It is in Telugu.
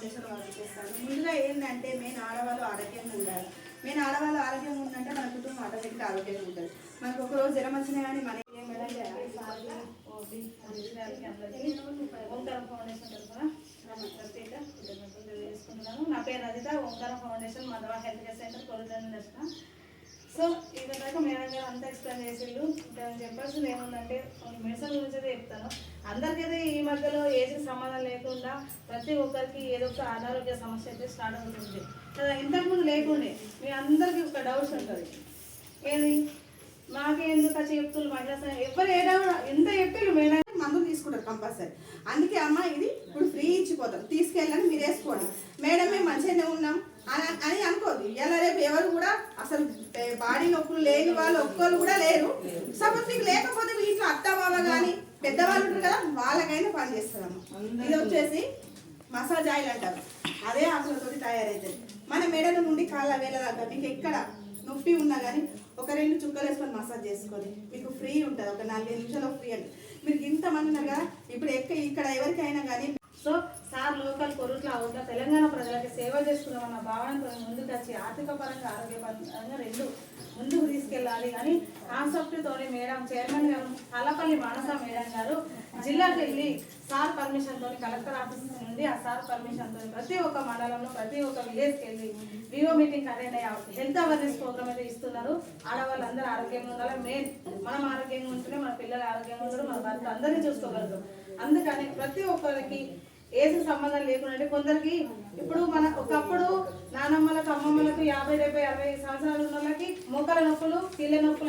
ఫౌండేషన్ వర్క్ చేస్తాను. ముందుగా ఏంటంటే మెయిన్ ఆడవాళ్ళు ఆరోగ్యంగా ఉండాలి. మెయిన్ ఆడవాళ్ళు ఆరోగ్యంగా ఉందంటే మన కుటుంబం ఆటోమేటిక్గా ఆరోగ్యంగా ఉంటుంది. మనకు ఒకరోజు జ్వరం వచ్చినా కానీ మన ఓంకారం ఫౌండేషన్ తరఫున ప్రత్యేక కృతజ్ఞతలు తెలియజేసుకుంటున్నాను. నా పేరు రజిత, ఓంకారం foundation Madhava health care centre కొలుదని దర్శన. సో ఈ విధంగా మేడం గారు అంతా ఎక్స్ప్లెయిన్ చేసిండు. చెప్పాల్సింది ఏముందంటే మెడిసిన్ గురించి అయితే చెప్తాను. అందరికైతే ఈ మధ్యలో ఏజ్కి సంబంధం లేకుండా ప్రతి ఒక్కరికి ఏదో ఒక అనారోగ్య సమస్య అయితే స్టార్ట్ అవుతుంది కదా. ఇంతకుముందు లేకుండే మీ అందరికీ ఒక డౌట్స్ ఉంటుంది, ఏది మాకెందుకు చెప్తున్నారు మహిళా ఎవరు ఏదో ఎంత చెప్పారు మేడం మందులు తీసుకుంటారు కంపల్సరీ. అందుకే అమ్మ ఇది ఇప్పుడు ఫ్రీ ఇచ్చిపోతాం, తీసుకెళ్ళని మీరు వేసుకోండి. మేడం మేము మంచిగానే ఉన్నాం అని అనుకోదు. ఇలా రేపు ఎవరు కూడా అసలు బాడీ నొప్పులు లేని వాళ్ళు ఒక్కరు కూడా లేరు. సపోజ్ మీకు లేకపోతే మీ ఇంట్లో అత్త బావ కానీ పెద్దవాళ్ళు ఉంటారు కదా, వాళ్ళకైనా పని చేస్తారమ్మ. ఇది వచ్చేసి మసాజ్ ఆయిల్ అంటారు, అదే ఆకులతో తయారవుతుంది. మన మెడల నుండి కాళ్ళ వేల దాకా మీకు ఎక్కడ నొప్పి ఉన్నా కానీ ఒక 2 చుక్కలు వేసుకొని మసాజ్ చేసుకొని మీకు ఫ్రీ ఉంటుంది. ఒక 4 నిమిషాలు ఫ్రీ అంటే మీరు ఇంతమంది ఉన్నారు కదా. ఇప్పుడు ఇక్కడ ఎవరికైనా కానీ సో సార్ లోకల్ కొరుట్ల అవుట్ల తెలంగాణ ప్రజలకి సేవ చేసుకున్నామన్న భావనతో ముందుకు వచ్చి ఆర్థిక పరంగా ఆరోగ్యపరంగా రెండు ముందుకు తీసుకెళ్ళాలి అని కాన్సెప్ట్తోని మేడం చైర్మన్ గారు అల్లపల్లి మానస మేడం గారు జిల్లాకి వెళ్ళి సార్ పర్మిషన్తో కలెక్టర్ ఆఫీస్ నుండి ఆ సార్ పర్మిషన్తో ప్రతి ఒక్క మండలంలో ప్రతి ఒక్క విలేజ్కి వెళ్ళి వివో మీటింగ్ అటెండ్ అయ్యే హెల్త్ అవేర్నెస్ ప్రోగ్రామ్ అయితే ఇస్తున్నారు. ఆడవాళ్ళందరూ ఆరోగ్యంగా ఉండాలి. మెయిన్ మనం ఆరోగ్యంగా ఉంటేనే మన పిల్లలు ఆరోగ్యంగా ఉంటారు, మన భర్త అందరినీ చూసుకోగలుగుతాం. అందుకని ప్రతి ఒక్కరికి ఏజ్ సంబంధం లేకుండా కొందరికి ఇప్పుడు మన ఒకప్పుడు నానమ్మలకు అమ్మమ్మలకు 50, 70, 60 సంవత్సరాలు ఉన్న వాళ్ళకి మోకాల నొప్పులు, కీళ్ళ నొప్పులు